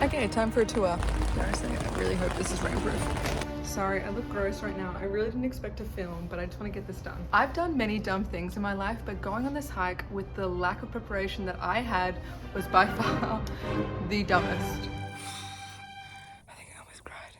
Okay, time for a tour. Seriously, I really hope this is rainproof. Sorry, I look gross right now. I really didn't expect to film, but I just want to get this done. I've done many dumb things in my life, but going on this hike with the lack of preparation that I had was by far the dumbest. I think I almost cried.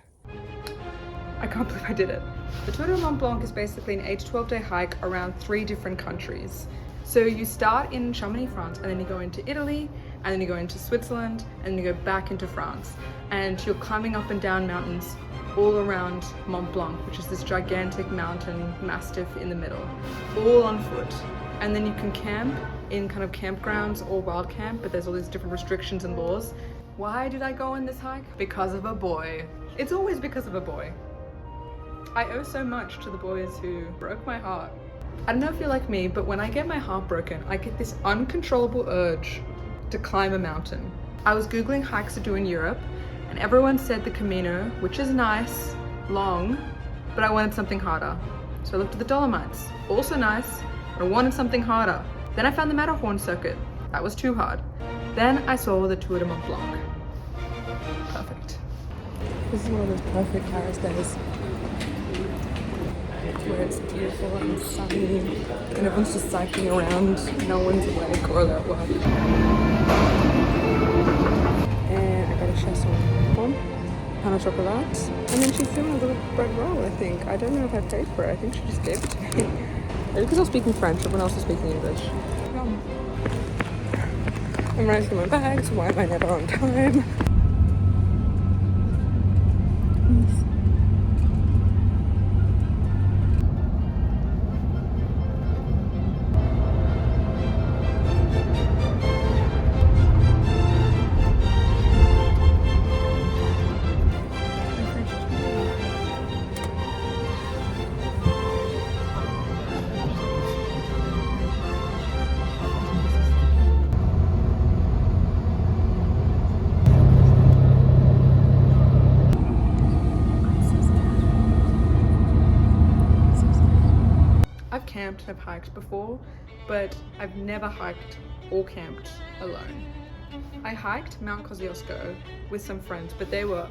I can't believe I did it. The Tour du Mont Blanc is basically an 8 to 12 day hike around 3 different countries. So you start in Chamonix, France, and then you go into Italy, and then you go into Switzerland, and then you go back into France. And you're climbing up and down mountains all around Mont Blanc, which is this gigantic mountain mastiff in the middle, all on foot. And then you can camp in kind of campgrounds or wild camp, but there's all these different restrictions and laws. Why did I go on this hike? Because of a boy. It's always because of a boy. I owe so much to the boys who broke my heart. I don't know if you're like me, but when I get my heart broken, I get this uncontrollable urge to climb a mountain. I was Googling hikes to do in Europe, and everyone said the Camino, which is nice, long, but I wanted something harder. So I looked at the Dolomites, also nice, but I wanted something harder. Then I found the Matterhorn circuit. That was too hard. Then I saw the Tour du Mont Blanc. Perfect. This is one of those perfect Paris days, where it's beautiful and sunny and everyone's just cycling around, no one's awake or at work. And I got a chausson, pain au chocolat, and then she threw me a little bread roll, I think. I don't know if I paid for it, I think she just gave it to me. Maybe because I was speaking French, everyone else was speaking English. I'm running through my bags, why am I never on time? I've camped and I've hiked before, but I've never hiked or camped alone. I hiked Mount Kosciuszko with some friends, but they were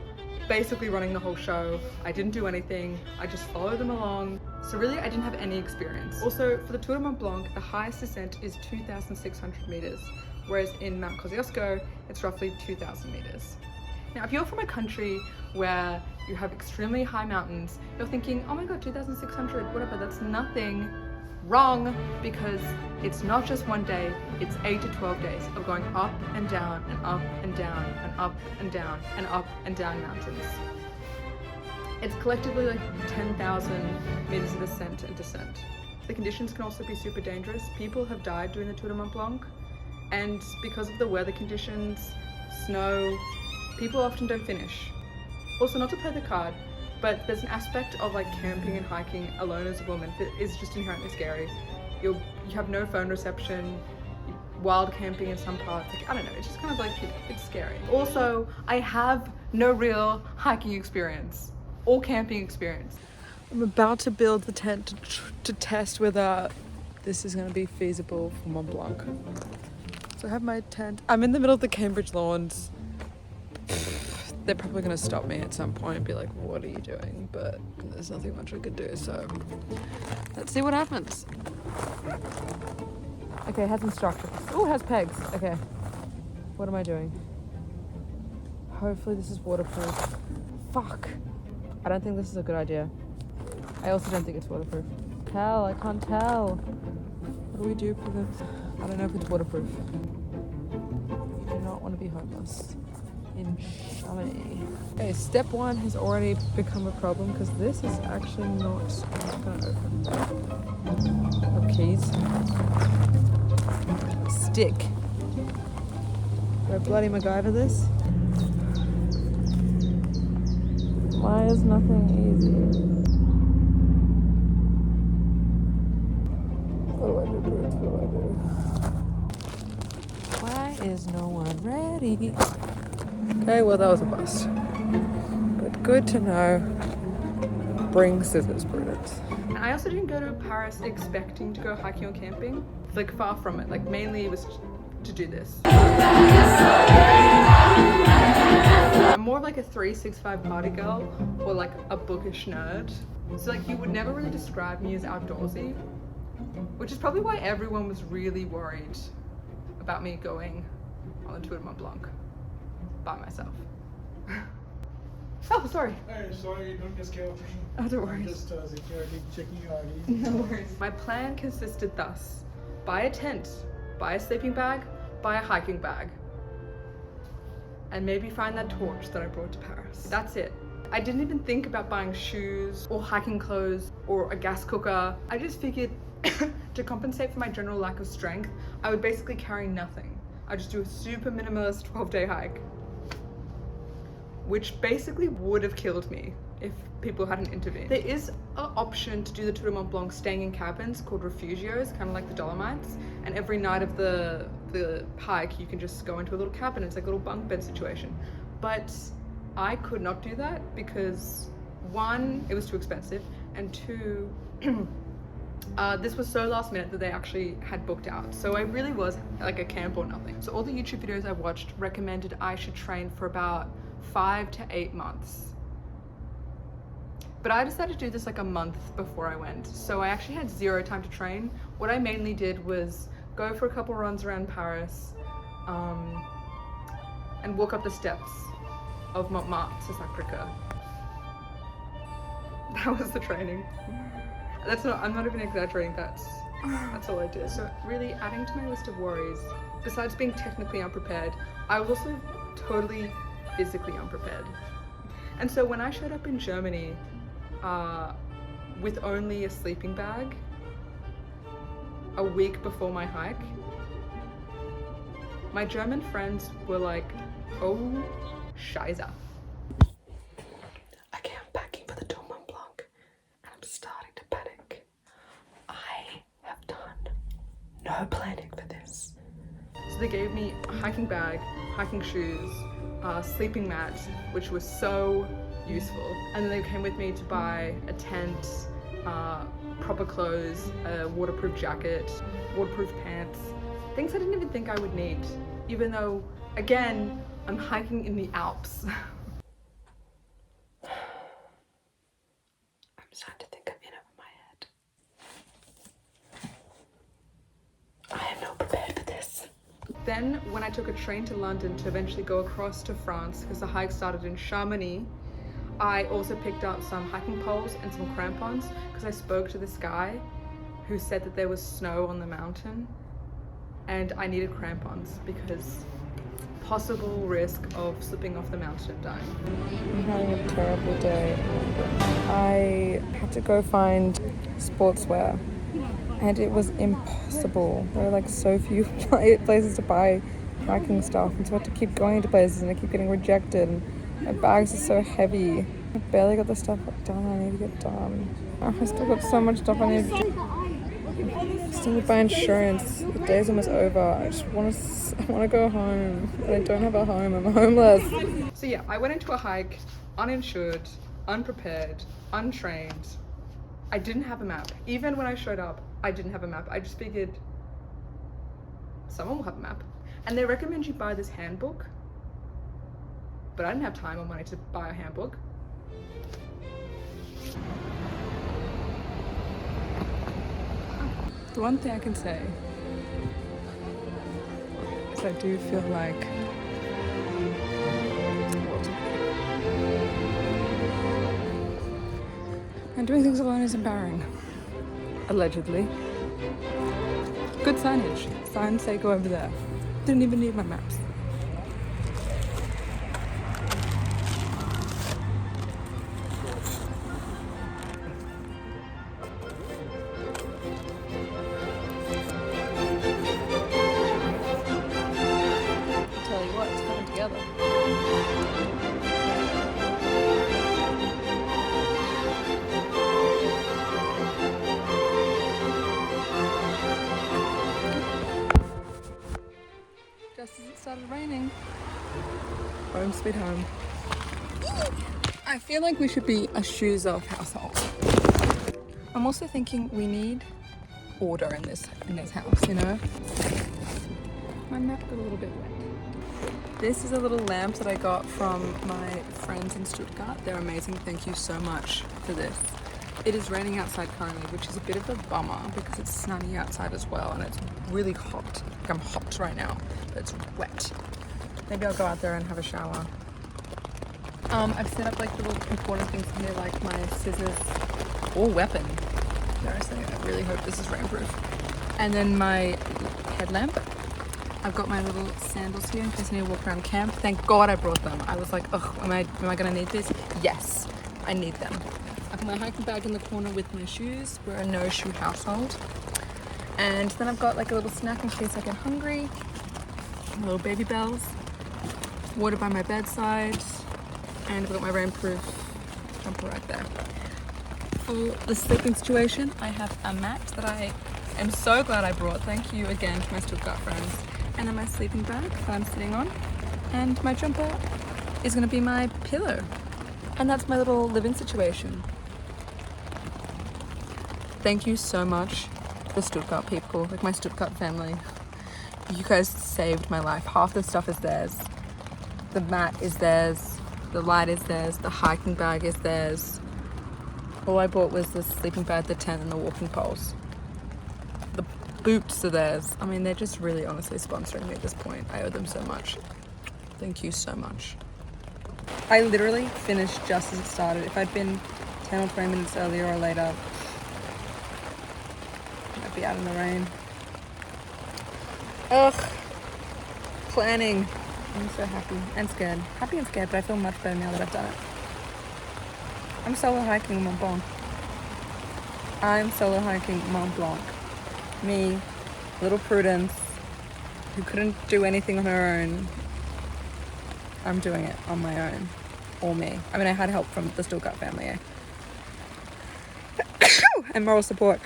basically running the whole show. I didn't do anything, I just followed them along. So really, I didn't have any experience. Also, for the Tour du Mont Blanc, the highest descent is 2,600 meters, whereas in Mount Kosciuszko, it's roughly 2,000 meters. Now, if you're from a country where you have extremely high mountains, you're thinking, oh my god, 2,600, whatever, that's nothing. Wrong, because it's not just one day, it's 8 to 12 days of going up and down and up and down and up and down and up and down mountains. It's collectively like 10,000 meters of ascent and descent. The conditions can also be super dangerous. People have died doing the Tour du Mont Blanc, and because of the weather conditions, snow, people often don't finish. Also, not to play the card, but there's an aspect of like camping and hiking alone as a woman that is just inherently scary. You have no phone reception, wild camping in some parts, like I don't know, it's just kind of like, it's scary. Also, I have no real hiking experience or camping experience. I'm about to build the tent to test whether this is going to be feasible for Mont Blanc. So I have my tent. I'm in the middle of the Cambridge lawns. They're probably going to stop me at some point and be like, what are you doing? But there's nothing much I could do, so let's see what happens. Okay, it has instructions. Oh, it has pegs. Okay, what am I doing? Hopefully this is waterproof. Fuck. I don't think this is a good idea. I also don't think it's waterproof. I can't tell. What do we do for this? I don't know if it's waterproof. You do not want to be homeless in Chamonix. Okay, step 1 has already become a problem because this is actually not going to open. Oh, keys. Stick. Do I bloody MacGyver this? Why is nothing easy? What do I do, Bruce? What do I do? Why is no one ready? Okay, well that was a bust. But good to know. Bring scissors, Prudence. I also didn't go to Paris expecting to go hiking or camping. Like far from it. Like mainly it was to do this. like a 365 party girl or like a bookish nerd. So like you would never really describe me as outdoorsy, which is probably why everyone was really worried about me going on the Tour du Mont Blanc by myself. Oh, sorry. Hey, sorry, don't get scared of me. Oh, don't worry. I'm just security checking your ID. No worries. My plan consisted thus: buy a tent, buy a sleeping bag, buy a hiking bag, and maybe find that torch that I brought to Paris. That's it. I didn't even think about buying shoes or hiking clothes or a gas cooker. I just figured to compensate for my general lack of strength, I would basically carry nothing. I'd just do a super minimalist 12-day hike, which basically would have killed me if people hadn't intervened. There is an option to do the Tour du Mont Blanc staying in cabins called refugios, kind of like the Dolomites, and every night of the hike you can just go into a little cabin. It's like a little bunk bed situation. But I could not do that because one, it was too expensive, and two, this was so last minute that they actually had booked out. So I really was like a camp or nothing. So all the YouTube videos I watched recommended I should train for about 5 to 8 months. But I decided to do this like a month before I went. So I actually had 0 time to train. What I mainly did was go for a couple runs around Paris and walk up the steps of Montmartre to Sacré-Cœur. That was the training. I'm not even exaggerating, that's all I did. So really adding to my list of worries, besides being technically unprepared, I was also totally physically unprepared. And so when I showed up in Germany with only a sleeping bag a week before my hike, my German friends were like, oh, Scheiße. Okay, I'm packing for the Tour du Mont Blanc and I'm starting to panic. I have done no planning for this. So they gave me a hiking bag, hiking shoes, sleeping mat, which was so useful. And then they came with me to buy a tent, proper clothes, a waterproof jacket, waterproof pants, things I didn't even think I would need, even though, again, I'm hiking in the Alps. I'm starting to think I'm in over my head. I am not prepared for this. Then when I took a train to London to eventually go across to France, because the hike started in Chamonix, I also picked up some hiking poles and some crampons because I spoke to this guy who said that there was snow on the mountain and I needed crampons because possible risk of slipping off the mountain and dying. I'm having a terrible day. I had to go find sportswear and it was impossible. There are like so few places to buy hiking stuff, and so I had to keep going to places and I keep getting rejected. And my bags are so heavy. I barely got the stuff done I need to get done. I still got so much stuff I need to do. I still need to buy insurance. The day's almost over. I want to go home, but I don't have a home. I'm homeless. So yeah, I went into a hike uninsured, unprepared, untrained. I didn't have a map. Even when I showed up, I didn't have a map. I just figured someone will have a map. And they recommend you buy this handbook, but I didn't have time or money to buy a handbook. The one thing I can say is I do feel like and doing things alone is empowering. Allegedly. Good signage. Signs say go over there. Didn't even need my maps. Tell you what, it's coming together. Just as it started raining. Home sweet home. I feel like we should be a shoes off household. I'm also thinking we need order in this house, you know? My map got a little bit wet. This is a little lamp that I got from my friends in Stuttgart. They're amazing. Thank you so much for this. It is raining outside currently, which is a bit of a bummer because it's sunny outside as well and it's really hot. Like I'm hot right now, but it's wet. Maybe I'll go out there and have a shower. I've set up like little important things here, like my scissors or weapon. Seriously, I really hope this is rainproof. And then my headlamp. I've got my little sandals here in case I need to walk around camp. Thank God I brought them. I was like, ugh, am I gonna need this? Yes, I need them. I've got my hiking bag in the corner with my shoes. We're a no shoe household. And then I've got like a little snack in case I get hungry. Little baby bells. Water by my bedside. And I've got my rainproof jumper right there. For the sleeping situation, I have a mat that I am so glad I brought. Thank you again to my Stuttgart friends. And then my sleeping bag that I'm sitting on. And my jumper is gonna be my pillow. And that's my little living situation. Thank you so much, the Stuttgart people, like my Stuttgart family. You guys saved my life. Half the stuff is theirs. The mat is theirs. The light is theirs. The hiking bag is theirs. All I bought was the sleeping bag, the tent, and the walking poles. The boots are theirs. I mean, they're just really honestly sponsoring me at this point. I owe them so much. Thank you so much. I literally finished just as it started. If I'd been 10 or 20 minutes earlier or later, I'd be out in the rain. Ugh. Planning. I'm so happy and scared. Happy and scared, but I feel much better now that I've done it. I'm solo hiking Mont Blanc. I'm solo hiking Mont Blanc. Me, little Prudence, who couldn't do anything on her own. I'm doing it on my own. Or me. I mean, I had help from the Stuttgart family, eh? And moral support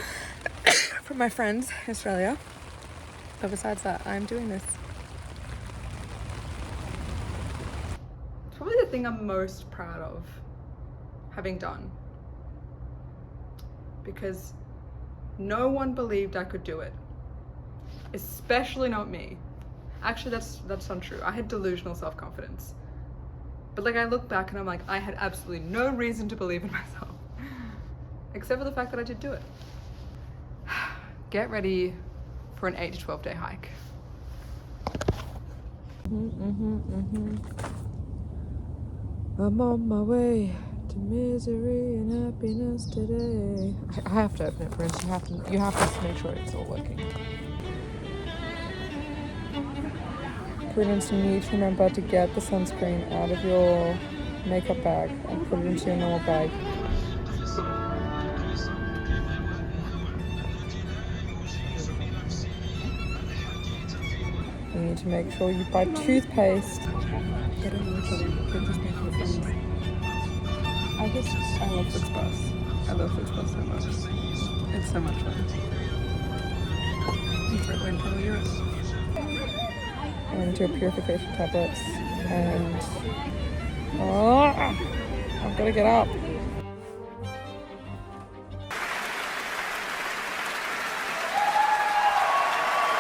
from my friends in Australia. But besides that, I'm doing this. It's probably the thing I'm most proud of having done. Because no one believed I could do it. Especially not me. Actually, that's untrue. I had delusional self-confidence. But like I look back and I'm like, I had absolutely no reason to believe in myself. Except for the fact that I did do it. Get ready for an 8 to 12 day hike. I'm on my way to misery and happiness today. I have to open it, Prince. You have to make sure it's all working. Prudence, you need to remember to get the sunscreen out of your makeup bag and put it into your normal bag. You need to make sure you buy toothpaste. Get it on each other. Princess makes your friends. I love this bus. I love this bus so much. It's so much fun. It's right in front of yours. I'm going to do purification tablets and I've got to get up.